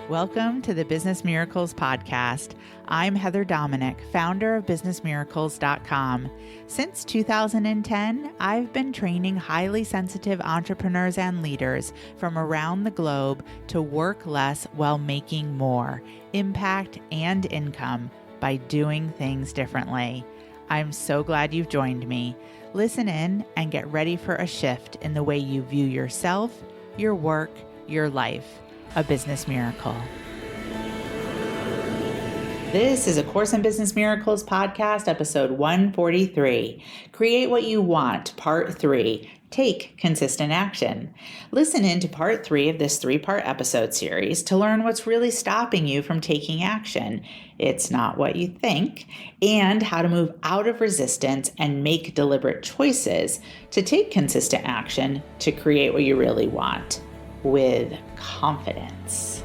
Welcome to the Business Miracles Podcast. I'm Heather Dominick, founder of BusinessMiracles.com. Since 2010, I've been training highly sensitive entrepreneurs and leaders from around the globe to work less while making more impact and income by doing things differently. I'm so glad you've joined me. Listen in and get ready for a shift in the way you view yourself, your work, your life. A Business Miracle. This is A Course in Business Miracles podcast, episode 143. Create What You Want, part 3. Take consistent action. Listen in to part 3 of this 3-part episode series to learn what's really stopping you from taking action. It's not what you think, and how to move out of resistance and make deliberate choices to take consistent action to create what you really want. With confidence.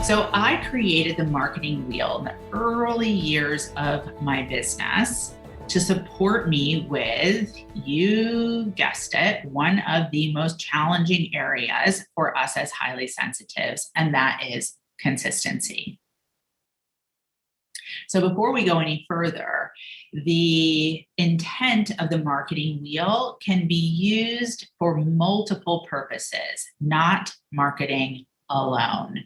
So I created the marketing wheel in the early years of my business to support me with, you guessed it, one of the most challenging areas for us as highly sensitives, and that is consistency. So before we go any further, the intent of the marketing wheel can be used for multiple purposes, not marketing alone.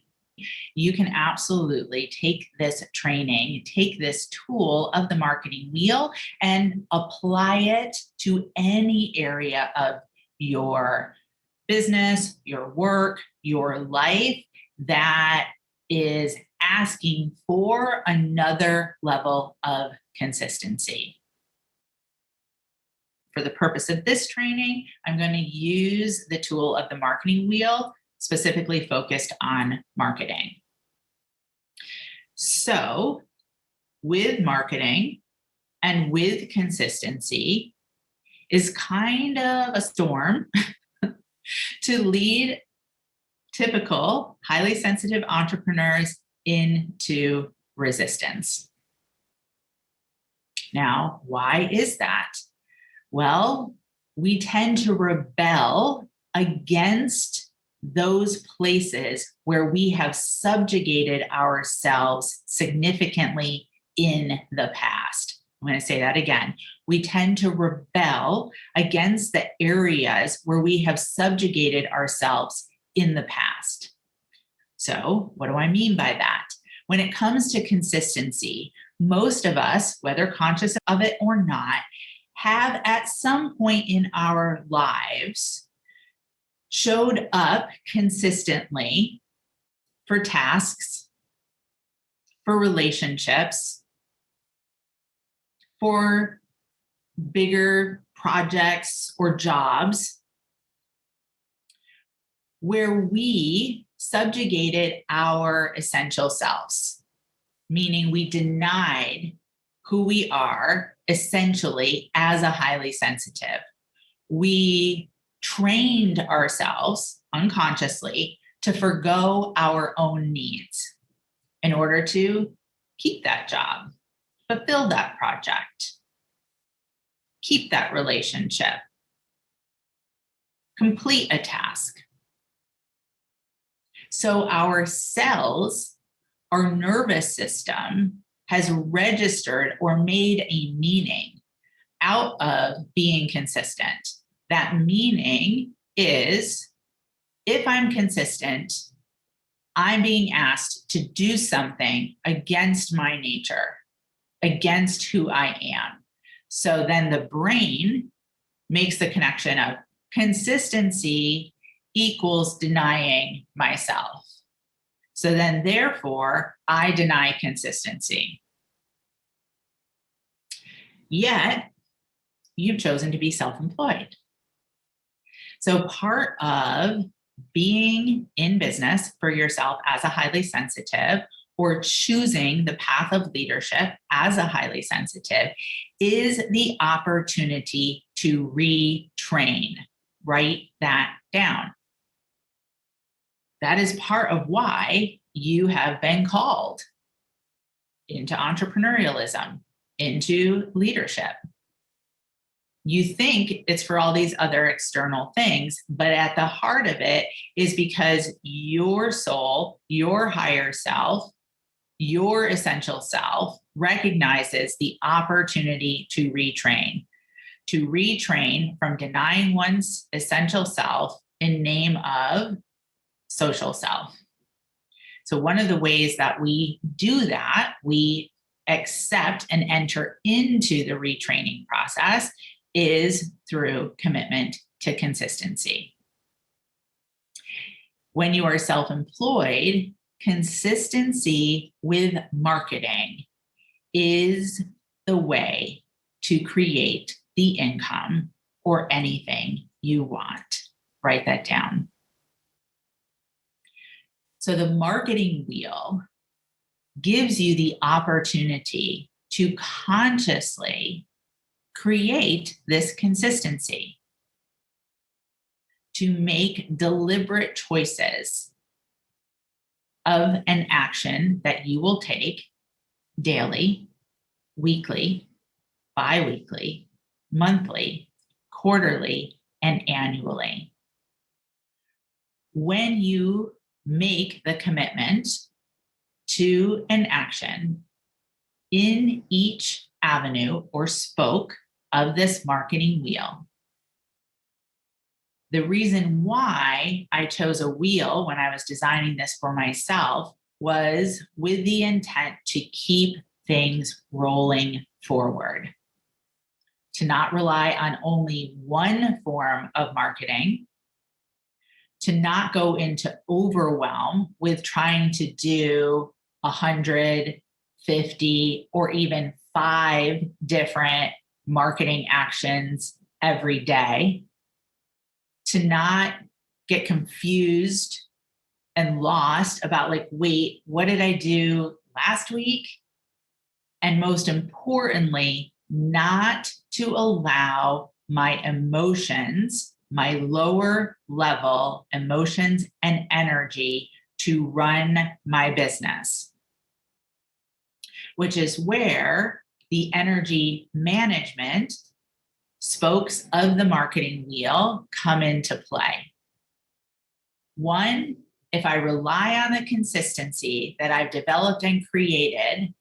You can absolutely take this training, take this tool of the marketing wheel and apply it to any area of your business, your work, your life that is asking for another level of consistency. For the purpose of this training, I'm going to use the tool of the marketing wheel, specifically focused on marketing. So, with marketing and with consistency is kind of a storm to lead typical highly sensitive entrepreneurs into resistance. Now, why is that? Well, we tend to rebel against those places where we have subjugated ourselves significantly in the past. I'm going to say that again. We tend to rebel against the areas where we have subjugated ourselves in the past. So, what do I mean by that? When it comes to consistency, most of us, whether conscious of it or not, have at some point in our lives showed up consistently for tasks, for relationships, for bigger projects or jobs, where we subjugated our essential selves, meaning we denied who we are essentially as a highly sensitive. We trained ourselves unconsciously to forgo our own needs in order to keep that job, fulfill that project, keep that relationship, complete a task. So our cells, our nervous system, has registered or made a meaning out of being consistent. That meaning is, if I'm consistent, I'm being asked to do something against my nature, against who I am. So then the brain makes the connection of consistency equals denying myself. So then, therefore, I deny consistency. Yet, you've chosen to be self-employed. So part of being in business for yourself as a highly sensitive, or choosing the path of leadership as a highly sensitive, is the opportunity to retrain. Write that down. That is part of why you have been called into entrepreneurialism, into leadership. you think it's for all these other external things, but at the heart of it is because your soul, your higher self, your essential self recognizes the opportunity to retrain from denying one's essential self in name of social self. So one of the ways that we do that, we accept and enter into the retraining process, is through commitment to consistency. When you are self-employed, consistency with marketing is the way to create the income or anything you want. Write that down. So the marketing wheel gives you the opportunity to consciously create this consistency, to make deliberate choices of an action that you will take daily, weekly, bi-weekly, monthly, quarterly, and annually. When you make the commitment to an action in each avenue or spoke of this marketing wheel. The reason why I chose a wheel when I was designing this for myself was with the intent to keep things rolling forward, to not rely on only one form of marketing, to not go into overwhelm with trying to do 150 or even 5 different marketing actions every day, to not get confused and lost about like, wait, what did I do last week? And most importantly, not to allow my emotions, my lower level emotions and energy to run my business, which is where the energy management spokes of the marketing wheel come into play. One, if I rely on the consistency that I've developed and created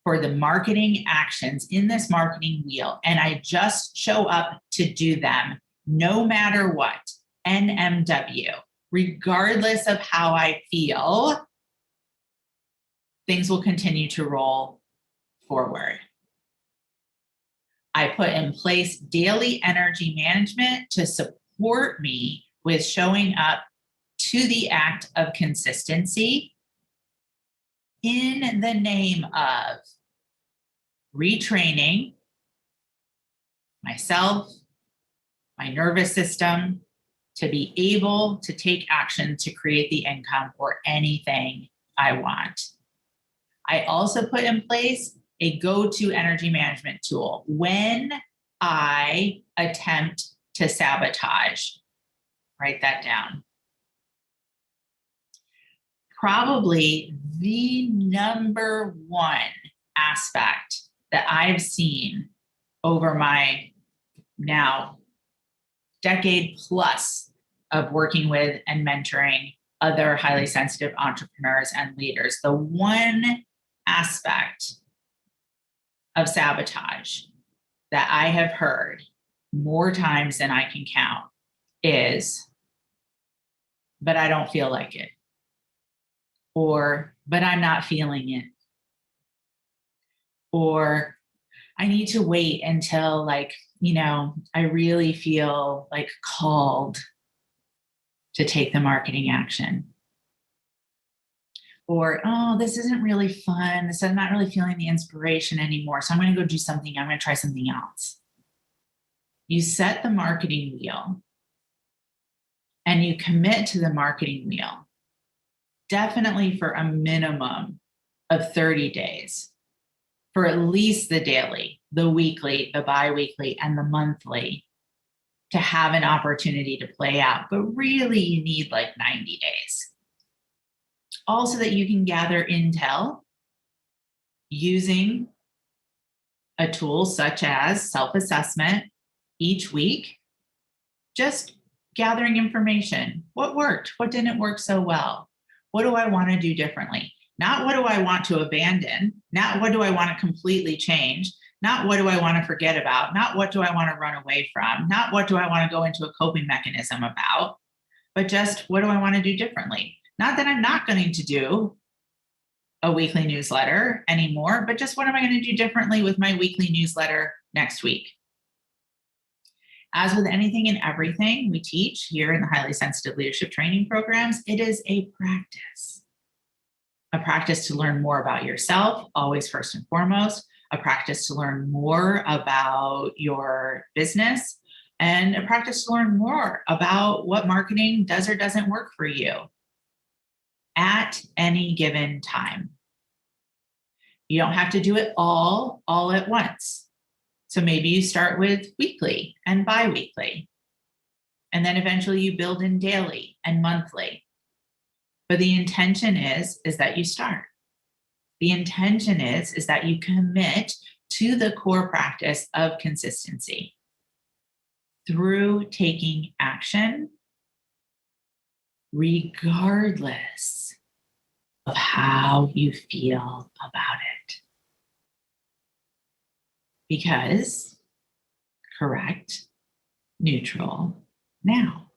for the marketing actions in this marketing wheel, and I just show up to do them no matter what, NMW, regardless of how I feel, things will continue to roll forward. I put in place daily energy management to support me with showing up to the act of consistency in the name of retraining myself, my nervous system, to be able to take action to create the income or anything I want. I also put in place a go-to energy management tool when I attempt to sabotage. Write that down. Probably the number one aspect that I've seen over my now decade plus of working with and mentoring other highly sensitive entrepreneurs and leaders, the one aspect of sabotage that I have heard more times than I can count is, but I don't feel like it. Or, but I'm not feeling it. Or, I need to wait until I really feel like called to take the marketing action. Or, oh, this isn't really fun. I'm not really feeling the inspiration anymore. So I'm going to go do something. I'm going to try something else. You set the marketing wheel and you commit to the marketing wheel, definitely for a minimum of 30 days, for at least the daily, the weekly, the bi-weekly, and the monthly, to have an opportunity to play out. But really, you need like 90 days. Also, that you can gather intel using a tool such as self-assessment each week, just gathering information. What worked? What didn't work so well? What do I want to do differently? Not what do I want to abandon? Not what do I want to completely change? Not what do I want to forget about? Not what do I want to run away from? Not what do I want to go into a coping mechanism about? But just what do I want to do differently? Not that I'm not going to do a weekly newsletter anymore, but just what am I going to do differently with my weekly newsletter next week? As with anything and everything we teach here in the highly sensitive leadership training programs, it is a practice to learn more about yourself, always first and foremost, a practice to learn more about your business, and a practice to learn more about what marketing does or doesn't work for you at any given time. You don't have to do it all at once. So maybe you start with weekly and bi-weekly, and then eventually you build in daily and monthly. But the intention is that you start. The intention is that you commit to the core practice of consistency through taking action, regardless of how you feel about it. Because correct, neutral, now.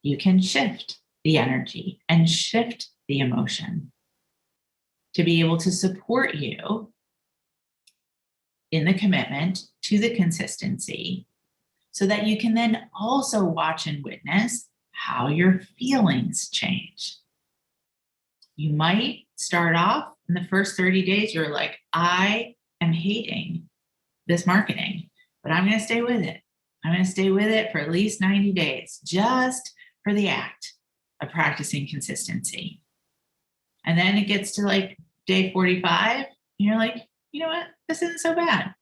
You can shift the energy and shift the emotion to be able to support you in the commitment to the consistency so that you can then also watch and witness how your feelings change. You might start off in the first 30 days, you're like, I am hating this marketing, but I'm going to stay with it. I'm going to stay with it for at least 90 days, just for the act of practicing consistency. And then it gets to like day 45, and you're like, you know what? This isn't so bad.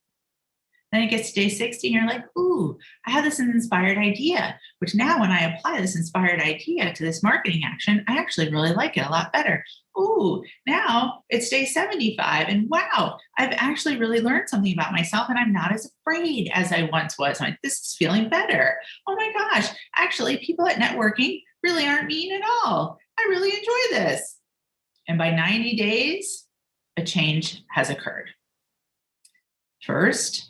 Then it gets to day 60, and you're like, ooh, I have this inspired idea, which now when I apply this inspired idea to this marketing action, I actually really like it a lot better. Ooh, now it's day 75, and wow, I've actually really learned something about myself, and I'm not as afraid as I once was. I'm like, this is feeling better. Oh my gosh, actually, people at networking really aren't mean at all. I really enjoy this. And by 90 days, a change has occurred. First,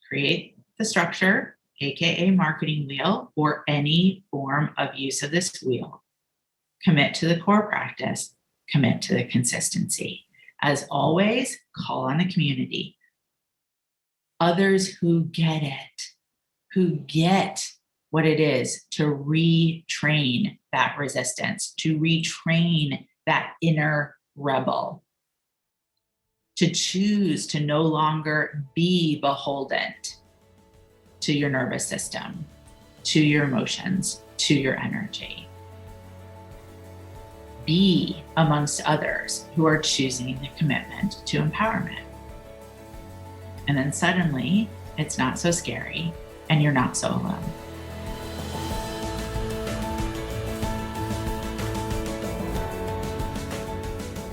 create the structure, aka marketing wheel, or any form of use of this wheel. Commit to the core practice, commit to the consistency. As always, call on the community. Others who get it, who get what it is to retrain that resistance, to retrain that inner rebel, to choose to no longer be beholden to your nervous system, to your emotions, to your energy. Be amongst others who are choosing the commitment to empowerment. And then suddenly it's not so scary and you're not so alone.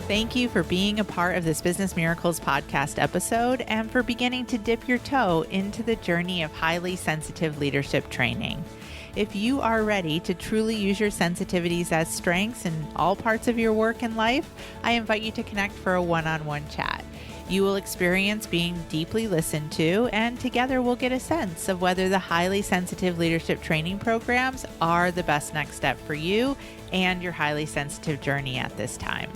Thank you for being a part of this Business Miracles podcast episode and for beginning to dip your toe into the journey of highly sensitive leadership training. If you are ready to truly use your sensitivities as strengths in all parts of your work and life, I invite you to connect for a one-on-one chat. You will experience being deeply listened to, and together we'll get a sense of whether the highly sensitive leadership training programs are the best next step for you and your highly sensitive journey at this time.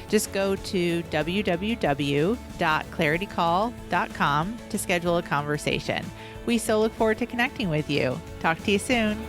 Just go to www.claritycall.com to schedule a conversation. We so look forward to connecting with you. Talk to you soon.